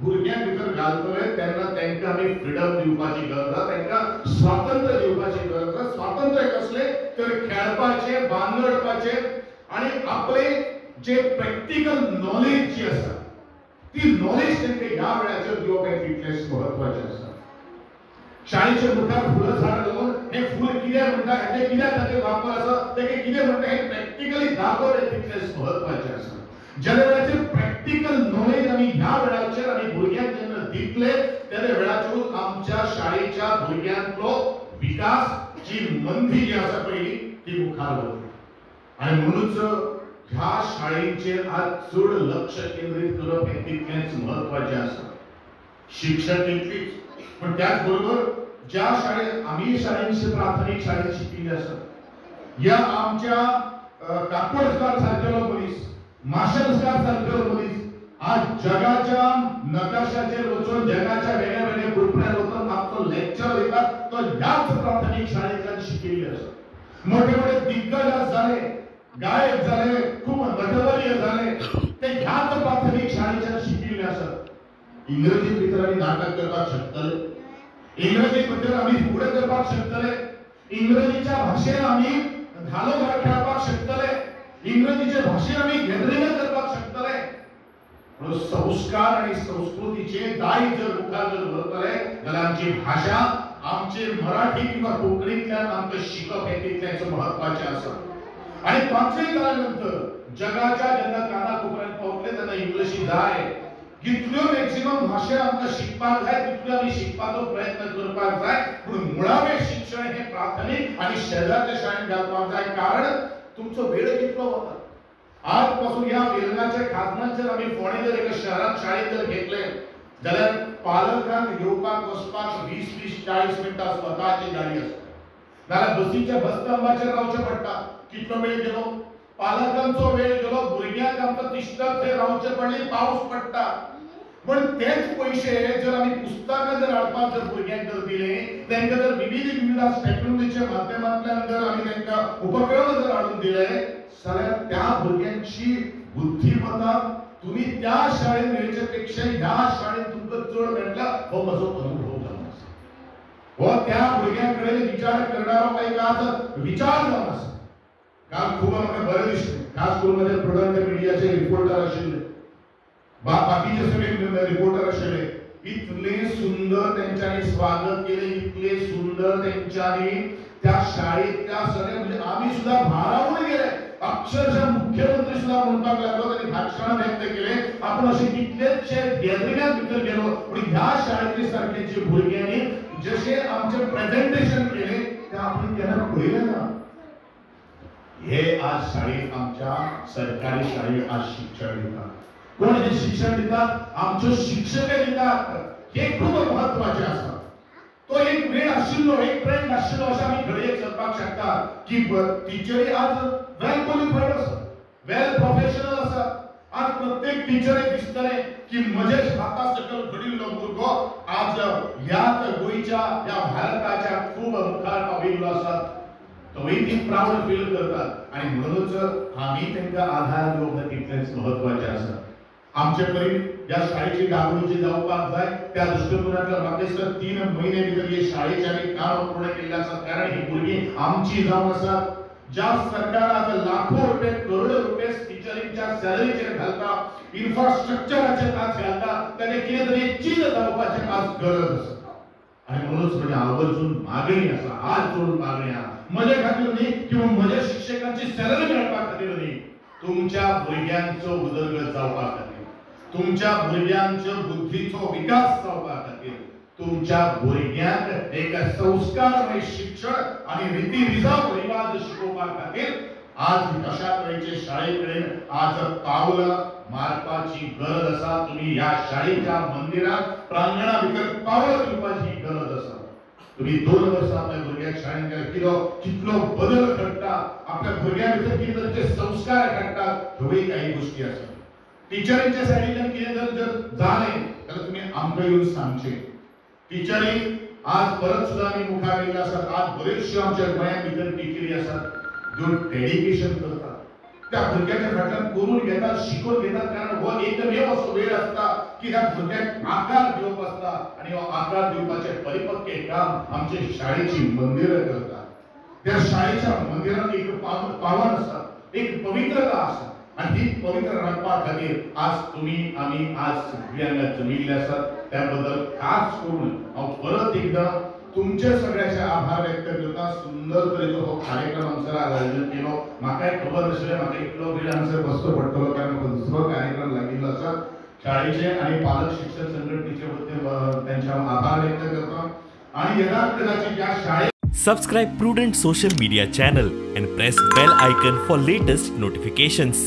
भुरग्यांक भितर घालतले तेन्ना तांकां आमी फ्रीडम दिवपाची गरज आसा, तांकां स्वातंत्र्य दिवपाची गरज आसा। स्वातंत्र्य कसले तर खेळपाचे, बांगडपाचे आणि आपले जे प्रॅक्टिकल नॉलेज जी आसा ती नॉलेज तांकां ह्या वेळाचेर दिवप हे तितलेंच महत्वाचें आसा। शाळेच्या मुखार फुलां झाड लावून हे फूल कित्याक म्हणटा, हेचे कित्याक ताचेर वापर आसा, तेगे कितें म्हणटा हे प्रॅक्टिकली दाखोवप हे तितलेंच महत्वाचें आसा। ज्या वेळाचेर प्रॅक्टिकल नॉलेज आमी ह्या वेळाचेर आमी भुरग्यांक जेन्ना दितले त्या वेळाचेर आमच्या शाळेच्या भुरग्यांचो विकास जी मंदी जी आसा पळय ती मुखार वतली। आणि म्हणूनच ह्या शाळेचेर आज चड लक्ष केंद्रीत करप हे तितलेंच महत्वाचें आसा। शिक्षक इतलीच पण त्याच बरोबर ज्या शाळेत आम्ही शाळेंची प्राथमिक शाळेत शिकिल्ले आसा या आमच्या काकोडकार सारकेलो मनीस, माशेलकार सारकेलो मनीस आज जगाच्या नकाशाचेर वचून जगाच्या वेगळ्या वेगळ्या कोपऱ्यात वचून आपलो लेक्चर दितात तो ह्याच प्राथमिक शाळेंतल्यान शिकिल्ले आसा। मोठे मोठे दिग्गज आज झाले, गायक झाले, खूप नटवर्य झाले ते ह्याच प्राथमिक शाळेच्यान शिकिल्ले आसात। इंग्रजी भितर आमी नाटक करपाक शकतले, इंग्रजी भितर आमी फुगडे करपाक शकतले, इंग्रजीच्या भाशेन आमी धालो खेळपाक शकतले, इंग्रजीच्या भाशेन आमी गॅदरिंग करपाक शकतले। पण संस्कार आणि संस्कृतीचे दाय जर मुखार जर व्हरतले जाल्यार आमची भाषा आमची मराठी किंवा कोंकणीतल्यान आमकां शिकप हे तितलेंच महत्वाचें आसा। आणि 5वी काळानंतर जगाच्या जेन्ना कानाकोपऱ्यात पावतले तेन्ना इंग्लिशी जाय, कितल्यो मॅक्सिमम भाशा आमकां शिकपाक जाय तितल्यो आमी शिकपाचो प्रयत्न करपाक जाय। पूण मुळावें शिक्षण हे प्राथमीक आणि शेजारच्या शाळेंत घालपाक जाय, कारण तुमचो वेळ कितलो वता। आज पासून ह्या वेलंगाच्या खाजनांत जर आमी फोंडे जर एका शहरात शाळेत जर घेतले जाल्यार पालकांक येवपाक वचपाक 20-40 मिनटां स्वताची गाडी आसता, नाल्यार बसीच्या बस स्टॉपाचेर रावचें पडटा। कितलो वेळ गेलो, पालकांचो वेळ गेलो, भुरग्यांक आमकां तिश्टात थंय रावचें पडलें, पावस पडटा। पण तेच पैसे जर आमी पुस्तकां जर हाडपाक जर भुरग्यांक जर दिले, तांकां जर विविध टेक्नॉलॉजीच्या माध्यमांतल्यान जर आमी तांकां उपक्रम जर हाडून दिले जाल्यार त्या भुरग्यांची बुद्धिमत्ता तुम्ही त्या शाळेत मेळचे पेक्षा ह्या शाळेत तुमकां चड मेळटला हो म्हजो अनुभव जावन आसा। हो त्या भुरग्यांकडे विचार करणारो एक आज विचार जावन आसा। काल खूब म्हाका बरें दिसलें, खास करून माझे प्रुडंट मिडियाचे रिपोर्टर आशिल्ले, बाकीचे सगळे रिपोर्टर आशिल्ले, इतले सुंदर त्यांच्यानी स्वागत केले, इतले सुंदर त्यांच्यानी त्या शाळेतल्या सगळ्या म्हणजे आम्ही सुद्धा भारावून गेले। अक्षरशः मुख्यमंत्री सुद्धा म्हणपाक लागलो, त्यांनी भाषण व्यक्त केले, आपण असे कितलेशे गॅदरिंगात भितर गेलो पण ह्या शाळेतले सारखेचे भुरग्यांनी जसे आमचे प्रेझेंटेशन केले ते आपण केन्ना पळयलें ना। हे आज शाळेत आमच्या सरकारी शाळेत आज शिक्षण दितात। कोण हे शिक्षण दितात? आमचे शिक्षक दितात। हे खूप महत्वाचे आसा। तो एक वेळ आशिल्लो, एक ट्रेंड आशिल्लो अशें आमी घडये करपाक शकता की टीचरी आज वेल क्वालिफाईड आसा, वेल प्रोफेशनल आसा। आज प्रत्येक टीचरेक दिसतले की म्हजे हाता सकल घडिल्लो भुरगो आज ह्याच गोंयच्या ह्या भारताच्या खूप मुखार पाविल्लो आसा। तोय ती प्राउड फील करतात आणि म्हणूनच आमी तांकां आधार दिवप तितलेंच महत्वाचें आसा। आमचे कडेन या शाळेची डागडुजी जावपाक जाय त्या दृष्टिकोनांतल्यान म्हाका दिसता 3 म्हयने भितर हे शाळेचे आमी काम पूर्ण केल्ले आसा, कारण ही भुरगीं आमची जावन आसात। ज्या सरकारान लाखो रुपये करोडो रुपये टिचरींच्या सॅलरीचेर घालता, इन्फ्रास्ट्रक्चराचेर आज घालता, ताणे कितें तरी एक चीज जावपाची आज गरज आसा। आणि म्हणूनच म्हणजे आवर्जून मागणी आसा, हात जोडून मागणी आसा, म्हजे खातीर न्ही किंवा म्हज्या शिक्षकांची सॅलरी मेळपा खातीर न्ही, तुमच्या भुरग्यांचो उदरगत जावपा खातीर, तुमच्या भुरग्यांचो बुद्धीचो विकास जावपा खातीर, तुमच्या भुरग्यांक एक संस्कारमय शिक्षण आणि रीती रिवाज शिकोवपा खातीर आज अशा तरेचे शाळेकडेन आज पावलां मारपाची गरज आसा। तुम्ही ह्या शाळेच्या मंदिरात प्रांगणा भितर पावलां दिवपाची गरज आसा। तुम्ही 2 वर्सां आपल्या भुरग्याक शाळेंत कितलो बदल घडटा, आपल्या भुरग्या भितर कितें तरेचे संस्कार घडटात, ह्योय काही गोष्टी आसा। टीचरांच्या सायडींतल्यान कितें जर जालें जाल्यार तुम्ही आमकां येवन सांगचें। टीचरी आज परत सुद्धा आमी मुखार येयल्ले आसात। आज बरेचशे आमच्या गोंया भितर टीचरी आसात जो डेडिकेशन करतात, त्या भुरग्याच्या फाटल्यान करून घेतात, शिकून घेतात, कारण हो एकमेव असो वेळ आसता की की ह्या भुरग्याक आकार दिवप आसता आणि हो आकार दिवपाचे परिपक्व काम आमचे शाळेची मंदिरं करतात. त्या शाळेच्या मंदिरात एक पावन आसा, एक पवित्रता आसा आणि ही पवित्र राखपा खातीर आज तुम्ही आम्ही आज सगळ्यांना जमिल्ले आसात. त्याबद्दल खास करून हांव परत एकदा तुमचे सगळ्याचे आभार व्यक्त करता. सुंदर तरेचो हो कार्यक्रम आमचा आयोजन केलो. म्हाका खबर नाशिल्लें म्हाका इतलो वेळ हांगासर बसचो पडटलो कारण म्हाका दुसरो कार्यक्रम लागिल्लो आसा. शाळेचे आणि पालक शिक्षक संघटनेचे वतीन त्यांचे आभार व्यक्त करता आणि येणार कदाचित या शाळेत Subscribe Prudent social media channel and press bell icon for latest notifications.